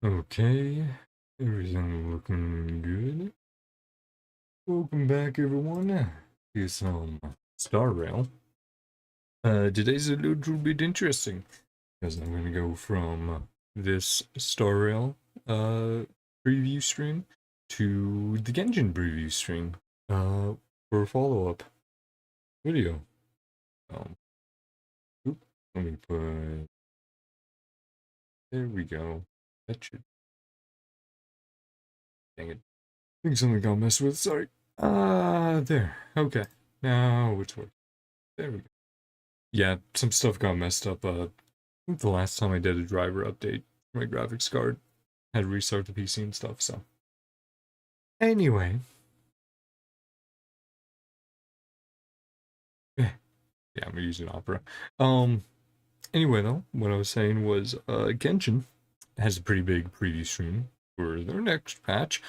Okay, everything looking good. Welcome back, everyone, to some Star Rail. Today's a little bit interesting because I'm gonna go from this Star Rail preview stream to the Genshin preview stream for a follow-up video. Oop, let me put. There we go. That should. Dang it. I think something got messed with. Sorry. There. Okay. Now it's working. There we go. Yeah, some stuff got messed up. I think the last time I did a driver update, my graphics card had to restart the PC and stuff, so. Anyway. Yeah, I'm using Opera. Anyway though, what I was saying was, Genshin has a pretty big preview stream for their next patch.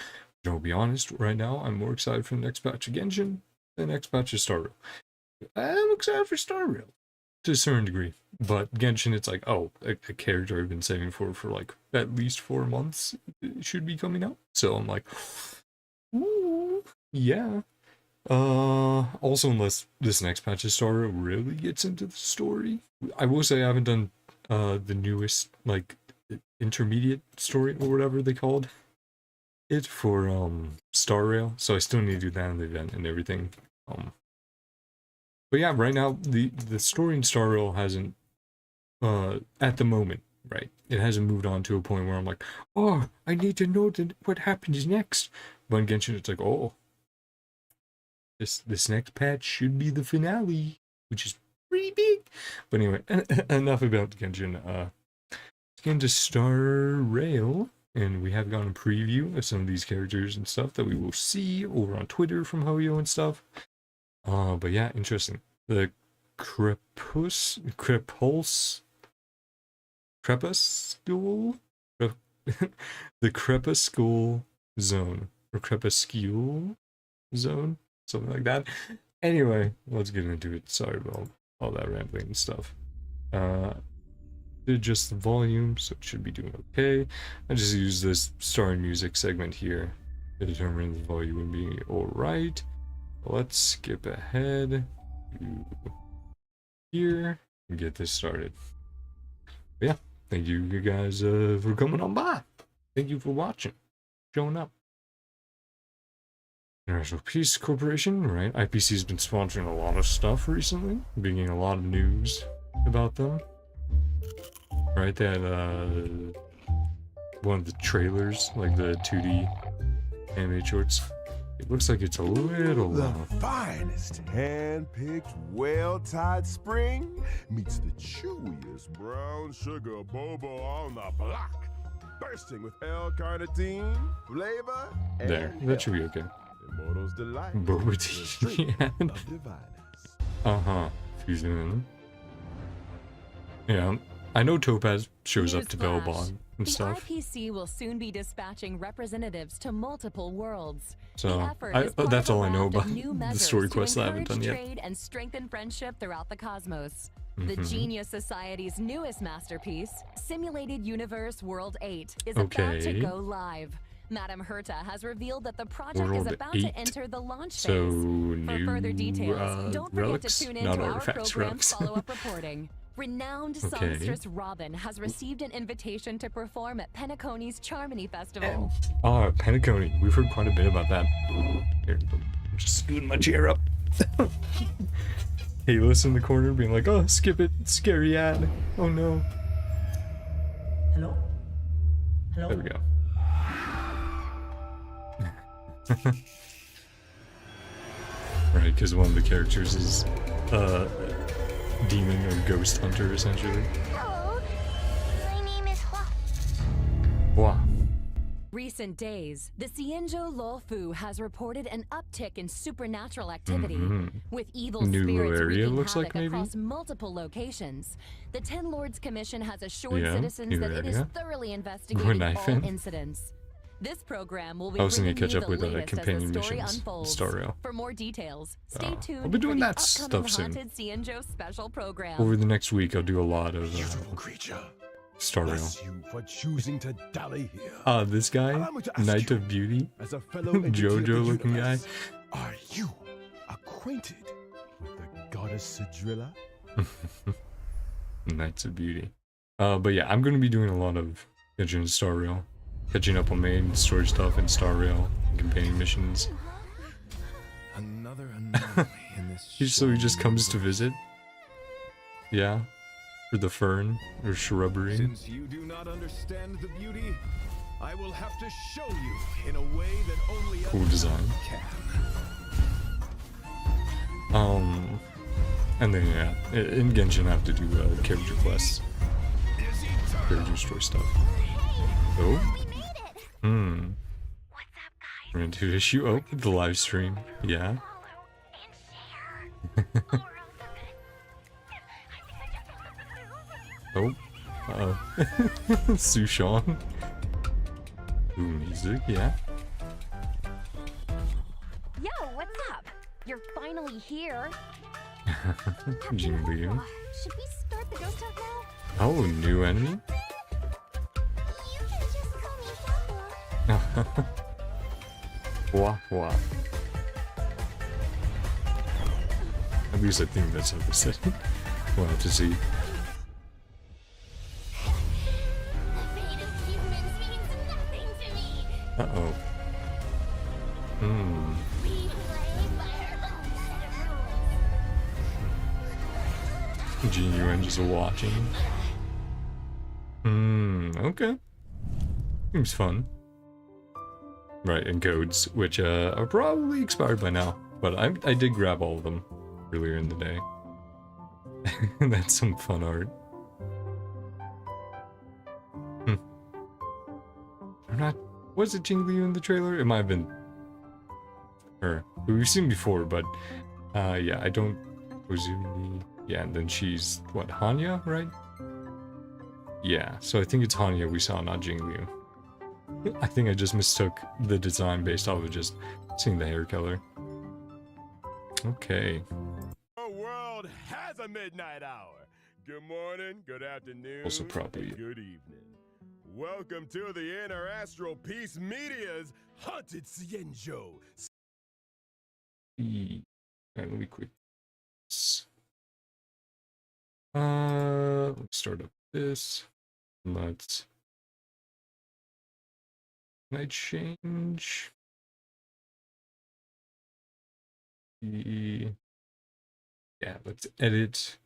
Which I'll be honest, right now, I'm more excited for the next patch of Genshin than the next patch of Star Rail. I'm excited for Star Rail to a certain degree, but Genshin, it's like, oh, a character I've been saving for like at least 4 months should be coming out. So I'm like, ooh, yeah. Also, unless this next patch of Star Rail really gets into the story, I will say I haven't done the newest like intermediate story or whatever they called it for Star Rail, so I still need to do that in the event and everything. But yeah, right now the story in Star Rail hasn't at the moment, right? It hasn't moved on to a point where I'm like, oh, I need to know what happens next. But in Genshin, it's like, oh, this next patch should be the finale, which is pretty big. But anyway, enough about Genshin. Let's get into Star Rail, and we have gotten a preview of some of these characters and stuff that we will see over on Twitter from Hoyo and stuff. But yeah, interesting. The Crepuscule? The Crepuscule Zone. Or Crepuscule Zone? Something like that. Anyway, let's get into it. Sorry about all that rambling and stuff. Did just the volume, so it should be doing okay. I just use this star music segment here to determine the volume would be alright. Let's skip ahead to here and get this started. But yeah, thank you guys for coming on by. Thank you for watching, showing up. International Peace Corporation, right? IPC's been sponsoring a lot of stuff recently. Been getting a lot of news about them. Right, they had one of the trailers, like the 2D anime shorts. It looks like it's a little The finest hand-picked, well-tied spring meets the chewiest brown sugar boba on the block, bursting with L-carnitine, flavor, and there. That should be okay. Immortals delight. Boba the tea. drink of diviners. Fusing in. Yeah, I know Topaz shows up to Bellbond and stuff. The IPC will soon be dispatching representatives to multiple worlds. So that's all I know about the story quest that I haven't done yet. Trade and strengthen friendship throughout the cosmos. The Genius Society's newest masterpiece, Simulated Universe World 8, is about to go live. Madame Herta has revealed that the project is about to enter the launch phase. For further details, don't forget to tune into our program's follow-up reporting. Renowned songstress Robin has received an invitation to perform at Penacony's Charmony Festival. Penacony. We've heard quite a bit about that. Here, I'm just scooting my chair up. Hey, listen in the corner being like, oh, skip it. Scary ad. Oh no. Hello? Hello? There we go. Right, because one of the characters is demon or ghost hunter, essentially. Hello, my name is Hua. Wow. Recent days, the Xianzhou Luofu has reported an uptick in supernatural activity, with evil spirits wreaking havoc across multiple locations. The Ten Lords Commission has assured citizens that it is thoroughly investigating all incidents. This program will be bringing catch you up with the latest companion as the story missions, unfolds. Star Rail. For more details, stay tuned I'll be doing for that the stuff upcoming soon. Haunted Xianzhou special program. Over the next week, I'll do a lot of Evil creature, Star Rail. Bless you for choosing to dally here. This guy, Allow me to ask Knight you, of Beauty, as a fellow entity of the JoJo looking guy. universe, are you acquainted with the goddess Sidrilla? Knights of Beauty. But yeah, I'm gonna be doing a lot of Genshin and Star Rail, catching up on main story stuff and Star Rail and companion missions. Another anomaly in this So he just comes to visit. Yeah, for the fern or shrubbery. Since you do not understand the beauty, I will have to show you in a way that only Cool others design. can. And then yeah, in Genshin I have to do character quests, character story stuff. Oh, We made it! What's up, guys? we're into issue. Oh, the live stream. Yeah. Follow and share. Or else I'm gonna... I think I just... Oh. Sushan. Ooh, music. Yeah. Yo, what's up? You're finally here. Jing Liu. Should we start the ghost talk now? Oh, new enemy. You can just call me Papa. Wah wah. At least I think that's how they said it. We'll have to see. The fate of humans means nothing to me. Uh-oh. We play by our own set of rules. Gene Yuan just watching. Okay. Seems fun. Right, and codes, which are probably expired by now. But I did grab all of them earlier in the day. That's some fun art. I'm not... Was it Jing Liu in the trailer? It might have been her. Who we've seen before, but... yeah, I don't... Ozumi... Yeah, and then she's... What, Hanya, right? Yeah, so I think it's Hanya we saw, not Jing Liu. I think I just mistook the design based off of just seeing the hair color. Okay. The world has a midnight hour. Good morning, good afternoon, Also probably- and good evening. Welcome to the Inner Astral Peace Media's Haunted Cienjo. Alright, let me quick. Let's start up this. Let's... Can I change the... Yeah, let's edit.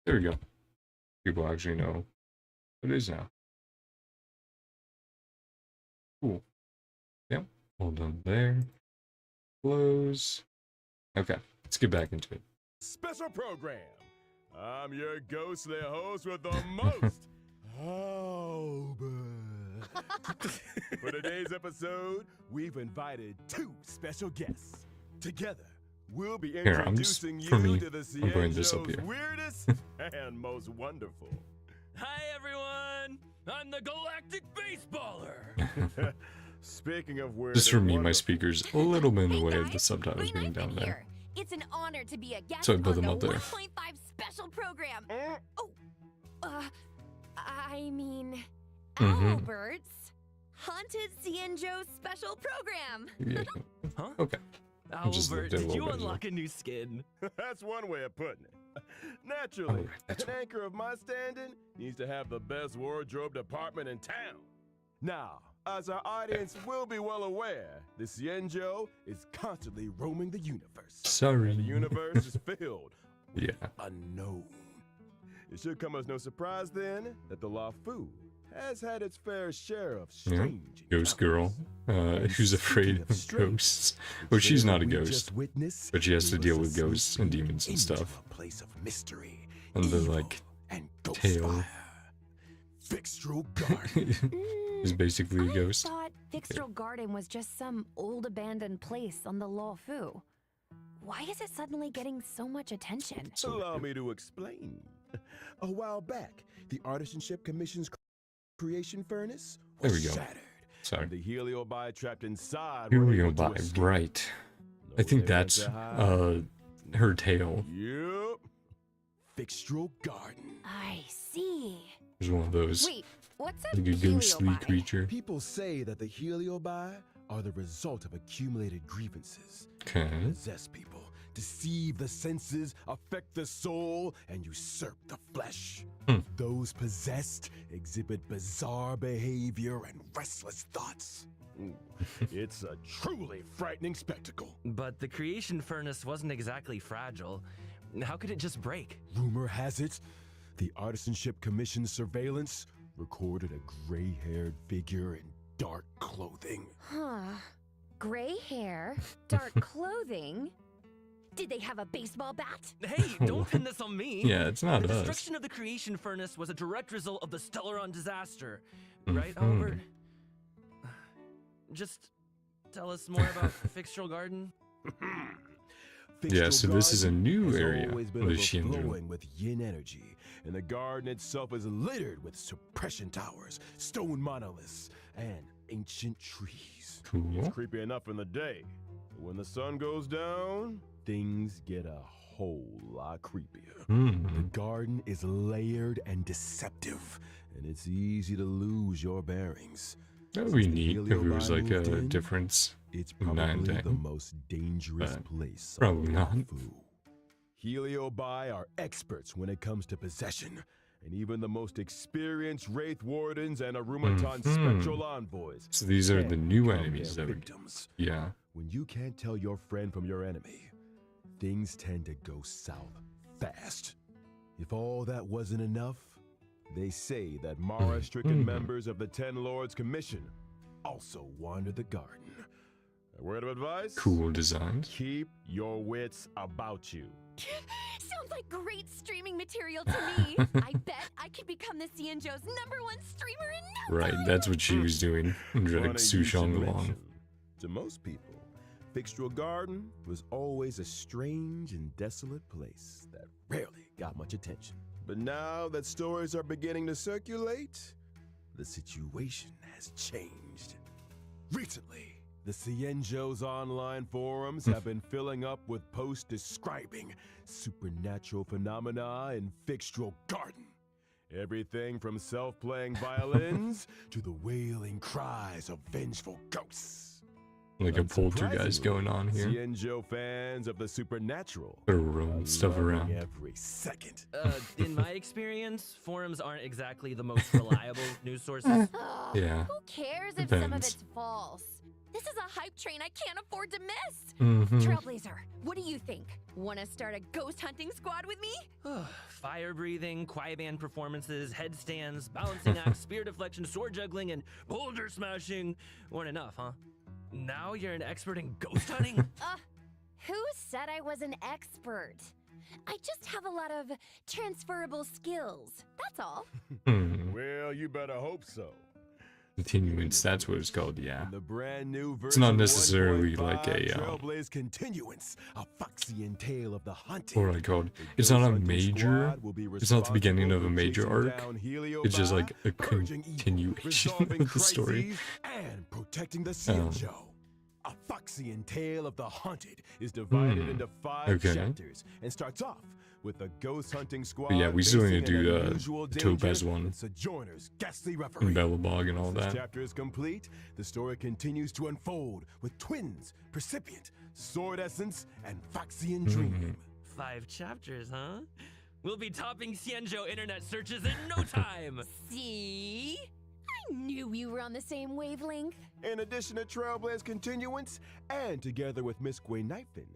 There we go. People actually know what it is now. Cool. Yep. Hold on there. Close. Okay, let's get back into it. Special program. I'm your ghostly host with the most. For today's episode, we've invited two special guests. Together, we'll be Here, I'm just- introducing for you me, to the I'm putting this up Cienjo's here. weirdest and most wonderful. Hi everyone! I'm the Galactic Baseballer! Speaking of weird, Just for and me, my wonderful, speaker's a little bit in the Hey, way of guys, the subtitles Green being Lantern down there. here. It's an honor to be a guest So I put on them the up there. 1.5 special program. I mean, Mhm. Albert's Haunted Cienjo special program. Yeah. Huh? Okay. Just Albert, looked at it a did little you bit, unlock a new skin? That's one way of putting it. Naturally, Alright, that's an anchor of my standing needs to have the best wardrobe department in town. Now, as our audience will be well aware, the Cienjo is constantly roaming the universe. Sorry. And the universe is filled Yeah. unknown. It should come as no surprise then that the Lafu has had its fair share of Yeah. strange Ghost girl. And Who's afraid speaking of of strange, ghosts. Well, she's not a we ghost. just witnessed but she has to gave deal us with a ghosts sneak and peek demons and into stuff. a place of mystery, And the, evil, like, and ghost tail. fire. Fixtral Garden. Is basically a I ghost. thought Fixtral Garden was just some old abandoned place on the Luofu. Why is it suddenly getting so much attention? Allow me to explain. A while back, the Artisanship Commission's creation furnace was There we go. shattered. Sorry. And the heliobi trapped inside Here were we go able to by. escape. Right. No I think way that's to hide, uh her tail. Yep. Fixtral Garden. I see. There's one of those. Wait, what's a Like a ghostly heliobi? creature. People say that the heliobi are the result of accumulated grievances. Okay. Possess people, deceive the senses, affect the soul, and usurp the flesh. Those possessed exhibit bizarre behavior and restless thoughts. It's a truly frightening spectacle. But the creation furnace wasn't exactly fragile. How could it just break? Rumor has it, the Artisanship Commission's surveillance recorded a gray-haired figure in dark clothing. Huh. Gray hair, dark clothing. Did they have a baseball bat? Hey, don't pin this on me. Yeah, it's not The us. destruction of the creation furnace was a direct result of the Stellaron disaster, right, Albert? Just tell us more about Fixtral Garden. Yeah, so this is a new has area always been of the Shinju. overflowing with yin energy, and the garden itself is littered with suppression towers, stone monoliths, and ancient trees. Cool. It's creepy enough in the day, but when the sun goes down, things get a whole lot creepier. The garden is layered and deceptive, and it's easy to lose your bearings. That would be Since the neat if it was heliobi like a moved in, difference. It's Nine probably the ten. most dangerous But place. probably on not. Rafu. Heliobi are experts when it comes to possession, and even the most experienced Wraith Wardens and Arumaton Spectral Envoys. So these are can the new become enemies their that we... victims. Yeah. When you can't tell your friend from your enemy, things tend to go south fast. If all that wasn't enough, they say that Mara-stricken members of the Ten Lords Commission also wander the garden. A word of advice? Cool designs. Keep your wits about you. Sounds like great streaming material to me. I bet I could become the Xianzhou's #1 streamer in no Right, time. that's what she was doing. Funny Like you should Sushong along. mention. To most people, Fixtral Garden was always a strange and desolate place that rarely got much attention. But now that stories are beginning to circulate, the situation has changed. Recently, the Xianzhou's online forums have been filling up with posts describing supernatural phenomena in Fixtral Garden. Everything from self-playing violins to the wailing cries of vengeful ghosts. Like a poltergeist going on here. Xianzhou fans of the supernatural They're rolling are stuff loving around. every second. In my experience, forums aren't exactly the most reliable news sources. Ugh, Yeah. Who cares if some of Depends. it's false? This is a hype train I can't afford to miss. Mm-hmm. Trailblazer, what do you think? Want to start a ghost hunting squad with me? Fire breathing, quiet band performances, headstands, balancing acts, spear deflection, sword juggling, and boulder smashing weren't enough, huh? Now you're an expert in ghost hunting? Who said I was an expert? I just have a lot of transferable skills. That's all. Well, you better hope so. Continuance, that's what it's called, yeah. In the brand new version It's not necessarily 1.5 like a, Trailblaze Continuance, a Foxian tale of the hunted. What do I call it? The It's not a ghost hunting major. squad will be It's not the beginning of a responsible for major chasing arc. down Heliobi, It's just like a purging evil, continuation resolving of the story. crises, and protecting the Xianzhou. A Foxian tale of the hunted is divided into 5 okay. chapters and starts off with a ghost hunting squad. But yeah, we still need to facing do an unusual the Topaz danger one. and Sojourner's ghastly referee. And Bellabog and all Once this that. chapter is complete, the story continues to unfold with twins, Precipient, Sword Essence, and Foxian Dream. 5 chapters, huh? We'll be topping Xianzhou internet searches in no time. See? I knew we were on the same wavelength. In addition to Trailblaze Continuance, and together with Miss Gui Knifin,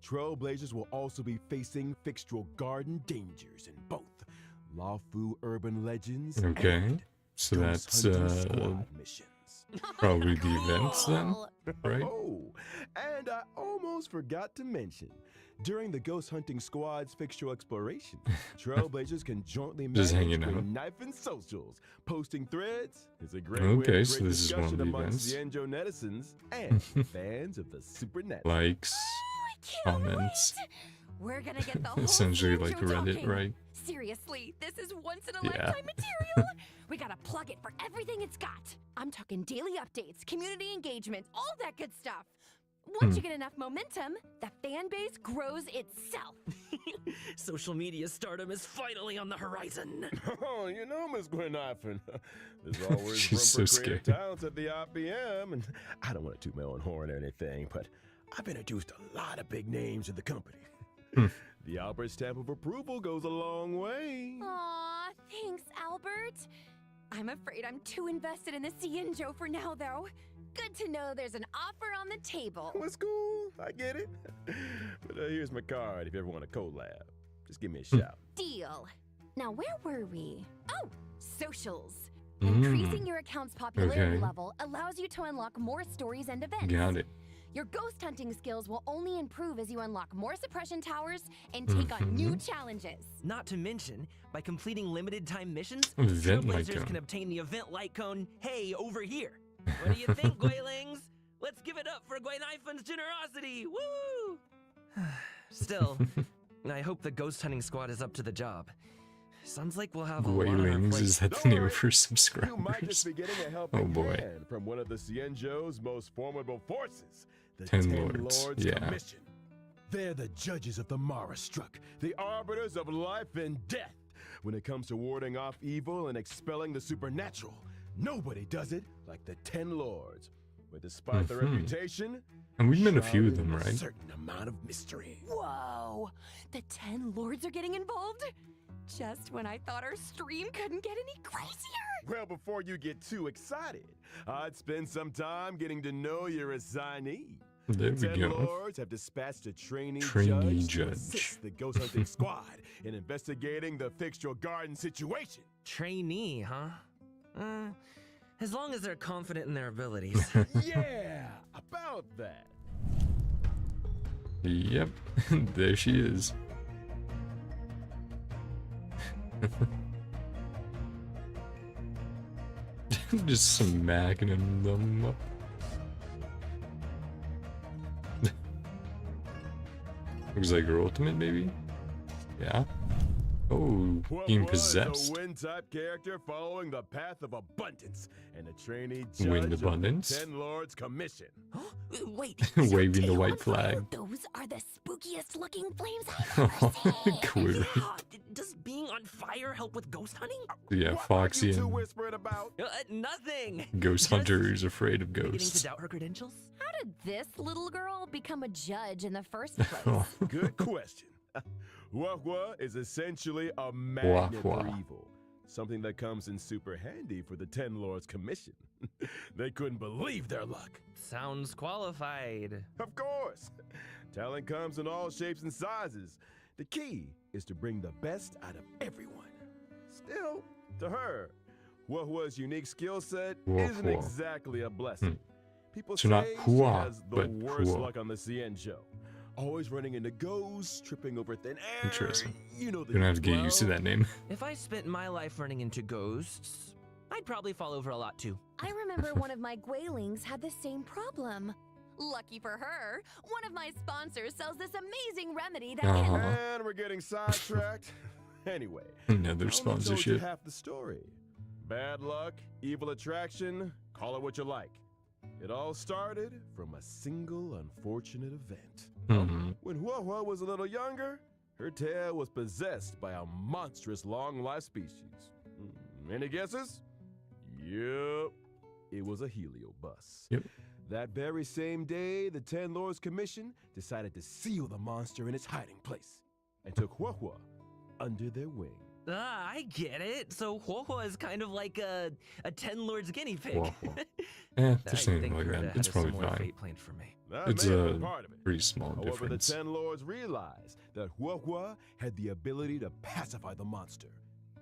Trailblazers will also be facing Fixtral Garden dangers in both Lawfu Urban Legends Okay. and So Ghost that's Hunting Squad missions. probably the events then, Cool. right? Oh, and I almost forgot to mention, during the Ghost Hunting Squad's fixture exploration, Trailblazers can jointly Just manage hanging out. Gui Knifin socials. Posting threads is a great way Okay, to so create this is one of discussion the amongst events. Xianzhou netizens and fans of the supernatural. Likes, Can't comments. wait. We're gonna get the whole Essentially Xianzhou like Reddit, talking. right? Seriously, this is once in a Yeah. lifetime material. We gotta plug it for everything it's got. I'm talking daily updates, community engagement, all that good stuff. Once you get enough momentum, the fan base grows itself. Social media stardom is finally on the horizon. Oh, you know, Miss Gwen Ifen, there's always She's room so for creative scared. talents at the IPM, and I don't want to toot my own horn or anything, but I've introduced a lot of big names in the company. The Albert stamp of approval goes a long way. Aw, thanks, Albert. I'm afraid I'm too invested in the Cienjo for now, though. Good to know there's an offer on the table. Well, it's cool, I get it. But here's my card if you ever want a collab. Just give me a shout. Deal. Now, where were we? Oh, socials. Increasing your account's popularity level allows you to unlock more stories and events. Got it. Your ghost hunting skills will only improve as you unlock more suppression towers and take on new challenges. Not to mention, by completing limited time missions, Event light trailblazers cone. can obtain the event light cone, hey, over here. What do you think, Guilings? Let's give it up for Gwen Ifen's generosity! Woo! Still, I hope the ghost hunting squad is up to the job. Sounds like we'll have a lot on our Wailings, plate. is that the Don't name worry, of her You might just subscribers? be getting a helping Oh, boy. hand from one of the Cienjo's most formidable forces, the Ten Ten Lords, Lords yeah. Commission. They're the judges of the Mara Struck, the arbiters of life and death. When it comes to warding off evil and expelling the supernatural, nobody does it like the Ten Lords. But despite their reputation, And we've met a few of shrouded in them, a right? certain amount of mystery. Whoa! The 10 lords are getting involved? Just when I thought our stream couldn't get any crazier! Well, before you get too excited, I'd spend some time getting to know your assignee. There we Ten go. Lords have dispatched a trainee Trainee judge to judge. assist the ghost hunting squad in investigating the Fixture Garden situation. Trainee, huh? As long as they're confident in their abilities. Yeah, about that. Yep, there she is. Just smacking them up. Looks like her ultimate, maybe? Yeah. Oh, What being was possessed. a wind-type character following the path of abundance and a trainee judge Wind of the abundance? Ten Lords Commission. Wait, Waving the tail white on fire? flag. Those are the spookiest looking flames I've ever seen. Clearly. Yeah, does being on fire help with ghost hunting? Yeah, What Foxy are you two and whispering about? Nothing. Ghost Just Hunter who's afraid of beginning ghosts. to doubt her credentials? How did this little girl become a judge in the first place? Good question. Wah is essentially a magnet for Wah. evil. Something that comes in super handy for the Ten Lords Commission. They couldn't believe their luck. Sounds qualified. Of course. Talent comes in all shapes and sizes. The key is to bring the best out of everyone. Still, to her, Wahua's unique skill set isn't Wah. exactly a blessing. People So say not she Hua, has the but worst Hua. luck on the Cienjo. Always running into ghosts, tripping over thin air. Interesting. You know the You're gonna have to get drill. used to that name. If I spent my life running into ghosts, I'd probably fall over a lot too. I remember one of my Guilings had the same problem. Lucky for her, one of my sponsors sells this amazing remedy that Uh-huh. can... And we're getting sidetracked. Anyway, Another I only told you sponsorship. half the story. Bad luck, evil attraction, call it what you like. It all started from a single unfortunate event. Mhm. When Hua was a little younger, her tail was possessed by a monstrous long-life species. Any guesses? Yep, it was a heliobus. Yep. That very same day, the Ten Lords Commission decided to seal the monster in its hiding place and took Hua under their wing. Ah, I get it. So Huohua is kind of like a Ten Lords guinea pig. Huohua. They're I saying think like Gerda that. had It's a probably similar fine. fate planned for me. That It's may have a been part of it. pretty small However, difference. the Ten Lords realized that Hua had the ability to pacify the monster.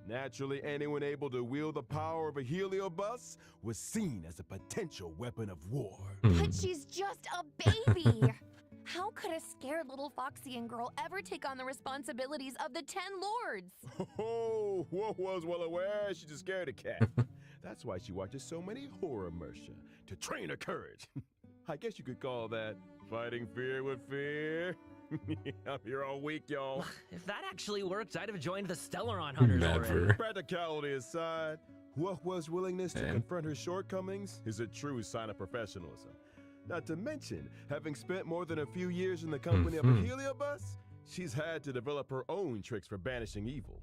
Naturally, anyone able to wield the power of a heliobus was seen as a potential weapon of war. But she's just a baby! How could a scared little Foxian girl ever take on the responsibilities of the 10 lords? Oh, Hua's well aware she's just scared of cat. That's why she watches so many horror mercia to train her courage. I guess you could call that fighting fear with fear. I'm here all week, y'all. If that actually worked, I'd have joined the Stellaron Hunters already. Never. Practicality aside, Hua's willingness to And- confront her shortcomings is a true sign of professionalism. Not to mention, having spent more than a few years in the company of a Heliobus, she's had to develop her own tricks for banishing evil.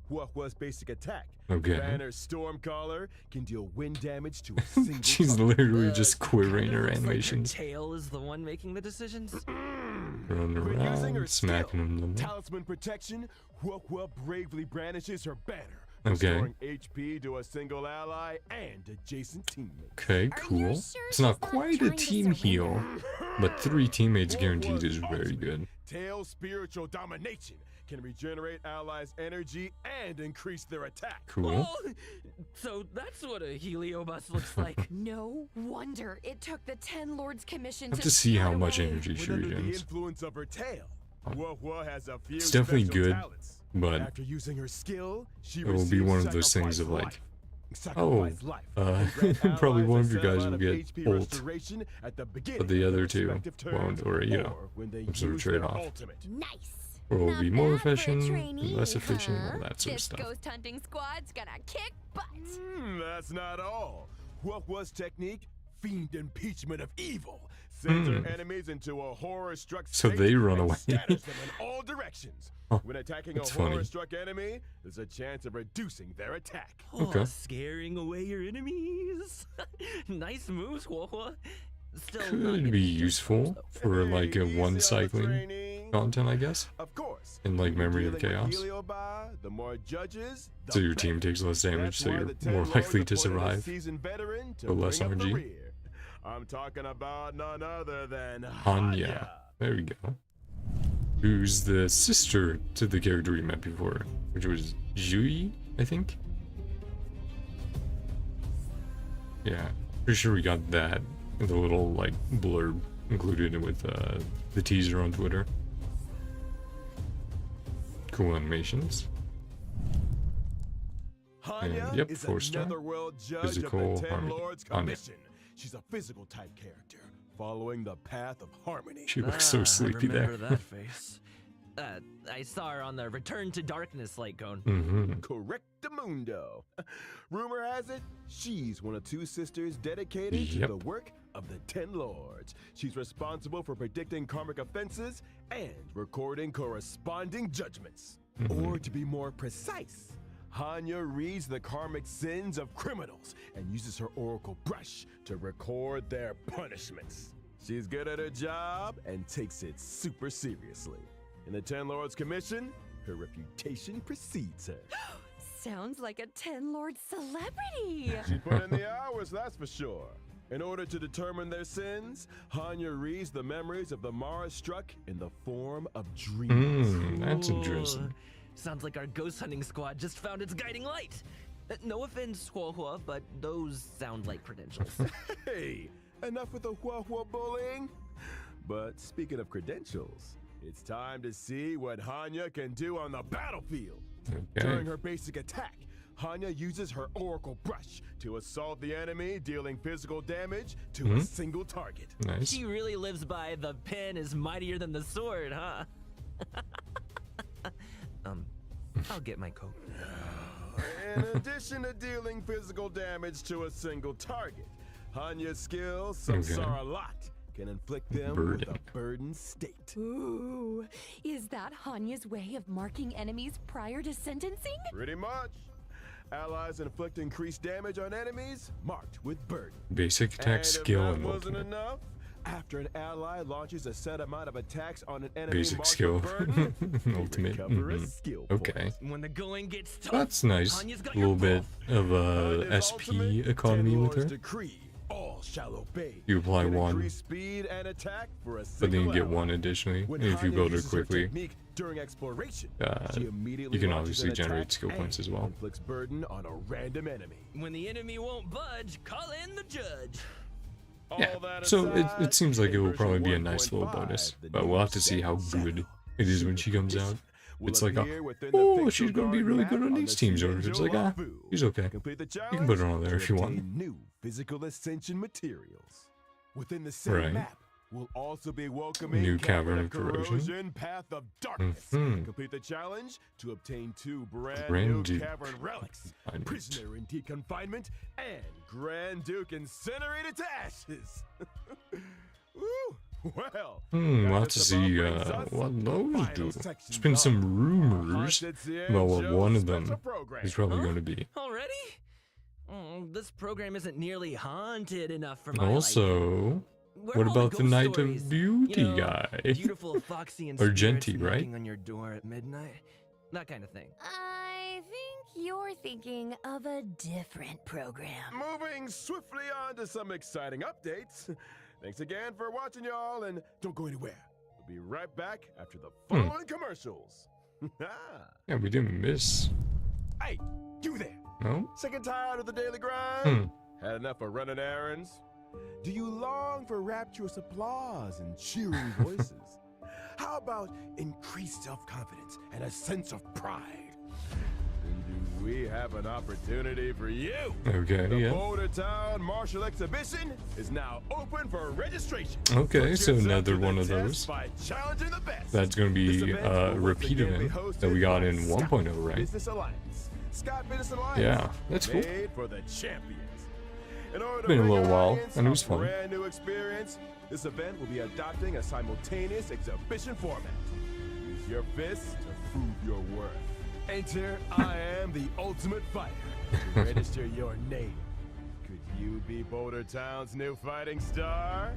Huahua's basic attack, Banner's Stormcaller, can deal wind damage to a single She's target. literally just quivering her Looks like animations. her tail is the one making the decisions. Running When using her around, smacking skill, them. Talisman Protection, Huahua bravely brandishes her banner, Okay. restoring HP to a single ally and adjacent teammate. Okay, cool. It's not quite a team heal, but 3 teammates guaranteed is very good. Tail's spiritual domination can regenerate allies' energy and increase their attack. Cool. Oh, so that's what a Heliobus looks like. No wonder it took the 10 Lords Commission Have to see how much away. energy she When under the regens. influence of her tail, Huahua has a few It's definitely special good, talents. but After using her skill, she it will be receives one of those things of sacrifice like, Sacrifice life. probably Allies one a of you set guys amount will of get HP ult, restoration at the beginning but the of other their two respective won't, turns, or you know, or when they some sort of use their trade-off. ultimate. Nice. or will Not be more bad for a efficient, trainee, less efficient, huh? all that sort of This stuff. ghost hunting squad's gonna kick butt. That's not all. Huahua's technique, Fiend Impeachment of Evil, sends her enemies into a horror-struck So state they run and away. scatters them in all directions. Huh, When attacking a that's funny. horror-struck enemy, there's a chance of reducing their attack. Okay. Scaring away your enemies. Nice moves, Huahua. Still not Could getting be too useful close, for Hey, like a easy one on the cycling trainee. content, I guess. Of course. In like when you're Memory of the dealing with Chaos. Heliobi, the more judges, the So your team better. takes less damage, That's so why you're the 10 more Lords likely to appointed a survive. seasoned veteran to So less bring up the RNG. rear. I'm talking about none other than Hanya. There we go. Who's the sister to the character we met before, which was Jui, I think? Yeah, pretty sure we got that in the little like blurb included with the teaser on Twitter. Cool animations. Hanya And, yep, is 4-star. another world judge Physical of the 10 harmony. Lords Hanya. Commission. She's a physical type character, following the path of harmony. She looks so sleepy I there. remember that face. I saw her on the Return to Darkness light cone. Correctamundo. Rumor has it, she's one of 2 sisters dedicated to Yep. the work of the 10 Lords. She's responsible for predicting karmic offenses and recording corresponding judgments. Or to be more precise, Hanya reads the karmic sins of criminals and uses her oracle brush to record their punishments. She's good at her job and takes it super seriously. In the 10 Lords Commission, her reputation precedes her. Sounds like a 10 Lord celebrity. She put in the hours, that's for sure. In order to determine their sins, Hanya reads the memories of the Mara struck in the form of dreams. That's Ooh, interesting. Sounds like our ghost hunting squad just found its guiding light. No offense, Huahua, but those sound like credentials. Hey, enough with the Huahua bullying. But speaking of credentials, it's time to see what Hanya can do on the battlefield. During Okay. her basic attack, Hanya uses her oracle brush to assault the enemy, dealing physical damage to a single target. Nice. She really lives by the pen is mightier than the sword, huh? I'll get my coat. In addition to dealing physical damage to a single target, Hanya's skill, Samsara Lot, can inflict them with Burden. a burdened state. Ooh, is that Hanya's way of marking enemies prior to sentencing? Pretty much. Allies inflict increased damage on enemies marked with burden. Basic attack And skill if and that wasn't ultimate. enough, after an ally launches a set amount of attacks on an enemy Basic marked skill. with burden, they Ultimate. recover a skill Okay. point. When the going gets tough, That's nice. Hanya's got A little your bit both. of Hanya's SP ultimate, economy 10 with her. Lords decree, all shall obey. You apply Can one, increase speed and attack for a but then you single get ally. one additionally When if you Hanya build her uses her quickly. technique during exploration, Uh, she immediately you can launches obviously an generate attack skill points and as well. inflicts burden on a random enemy. When the enemy won't budge, call in the judge. Yeah, All that so aside, it seems like it in will version probably be a nice little 1.5, bonus, the but new we'll have to see how Seven good Shadow it is when she comes out. will It's like, appear within the oh, Pixel she's gonna be Guard really map good on the these teams, or if it's like, ah, Shinjo she's okay. Complete the You can put her challenge on there to if you want. obtain new physical ascension materials. Within the same Right. map, We'll also be welcoming New Cavern of Corrosion. Path of Darkness. Complete the challenge to obtain 2 brand Grand new Duke cavern relics. Confinement. Prisoner in deep confinement and Grand Duke incinerated to ashes. Woo! Well, we'll have to see what those do. There's been some rumors about what one of them is probably going to be. Already? This program isn't nearly haunted enough for my Also, Where what are all the about the ghost Night stories? of Beauty You know, guy? Beautiful Foxy and Or spirits Genty, right? knocking on your door at midnight. That kind of thing. I think you're thinking of a different program. Moving swiftly on to some exciting updates. Thanks again for watching, y'all, and don't go anywhere. We'll be right back after the following commercials. Yeah, we didn't miss. Hey, you there. No? Sick and tired of the daily grind? Had enough of running errands? Do you long for rapturous applause and cheering voices? How about increased self-confidence and a sense of pride? Then do we have an opportunity for you? Okay, The yeah. Boulder Town Martial Exhibition is now open for registration. Okay, Put so yourself another to the one of test those. by challenging the best. That's going to This be event a will once repeat again be event that hosted we got by in Scott 1.0, right? Business Alliance. Scott Business Alliance. Yeah, that's cool. Made for the champions. In order to Been a bring little our while, audience and it was a fun. brand new experience, this event will be adopting a simultaneous exhibition format. Use your fists to prove your worth. Enter I am the ultimate fighter to register your name. Could you be Boulder Town's new fighting star?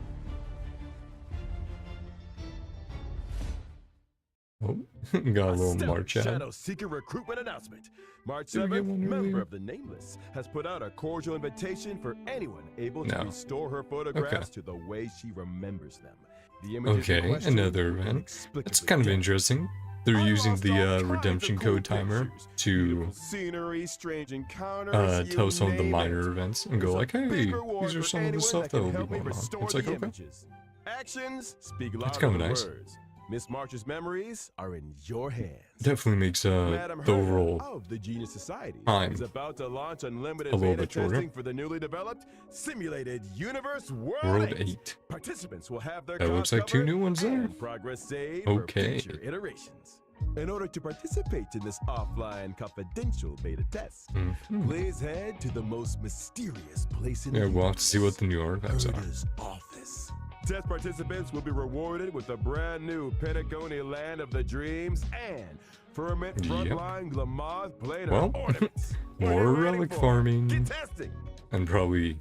Oh, got a little Stellar March ad. Shadow Seeker recruitment announcement. March Did we get 7th, one member earlier? of the Nameless has put out a cordial invitation for anyone able to No. restore her photographs Okay. to the way she remembers them. The images in Okay, question another were event. inexplicably That's kind of dead. interesting. They're using Unlocked all the kinds of redemption cool code timer pictures, to beautiful scenery, strange encounters, tell you some of the name minor it. events and go There's a like, hey, big reward these are for some of the anyone stuff that that can will be help me going on. restore It's like, the okay. images. Actions speak louder That's kinda than nice. words. Miss March's memories are in your hands. Definitely makes Madam the Herta overall of the Genius Society time is about to launch unlimited a little beta bit shorter. testing for the newly developed simulated Universe World, World 8. 8. Participants will have their That looks cause like two covered new ones there. and progress saved Okay. for future iterations. In order to participate in this offline confidential beta test, please head to the most mysterious place in Yeah, the we'll have to see what the new universe, artifacts are. Herta's office. Test participants will be rewarded with a brand new Pentagony Land of the Dreams and Ferment Yep. Frontline Glamoth Blade Well, of Ornaments. What are more you waiting relic for? farming. Get testing. And probably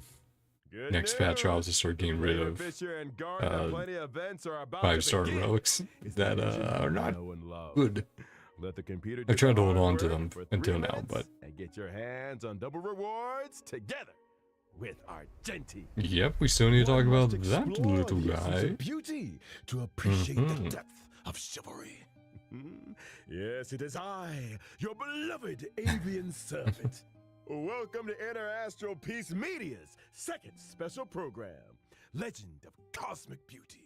Good next patch I'll news. have to start getting rid of Fisher and Gardner, uh, plenty of events are about 5-star to begin. relics It's that the engine are you not know and love. good. Let the computer I've do tried the to hold hard on to work them for 3 until now, minutes but and get your hands on double rewards together with our Genty. yep, we still need to talk One about must that explore little the essence guy. of beauty to appreciate the Mhm. depth of chivalry. Yes, it is I, your beloved avian servant. Welcome to Interastral Peace Media's second special program, Legend of Cosmic Beauty.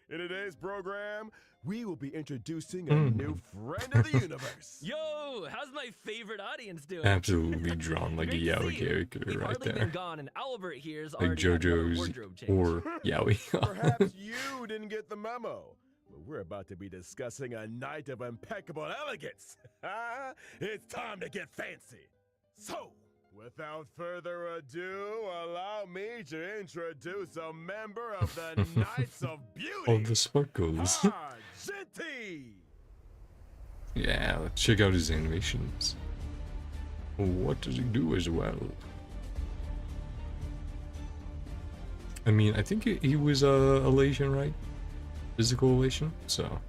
In today's program, we will be introducing a new friend of the universe. Yo, how's my favorite audience doing? Absolutely drawn like a Great to Yaoi see you. character You've right hardly been there. gone, and Albert here's Like already had another JoJo's wardrobe change. or Yaoi. Perhaps you didn't get the memo. But we're about to be discussing a night of impeccable elegance. It's time to get fancy. So, without further ado, allow me to introduce a member of the Knights of Beauty. Oh, the sparkles. Argenti! Yeah, let's check out his animations. What does he do as well? I mean, I think he was elation, right? Physical elation, so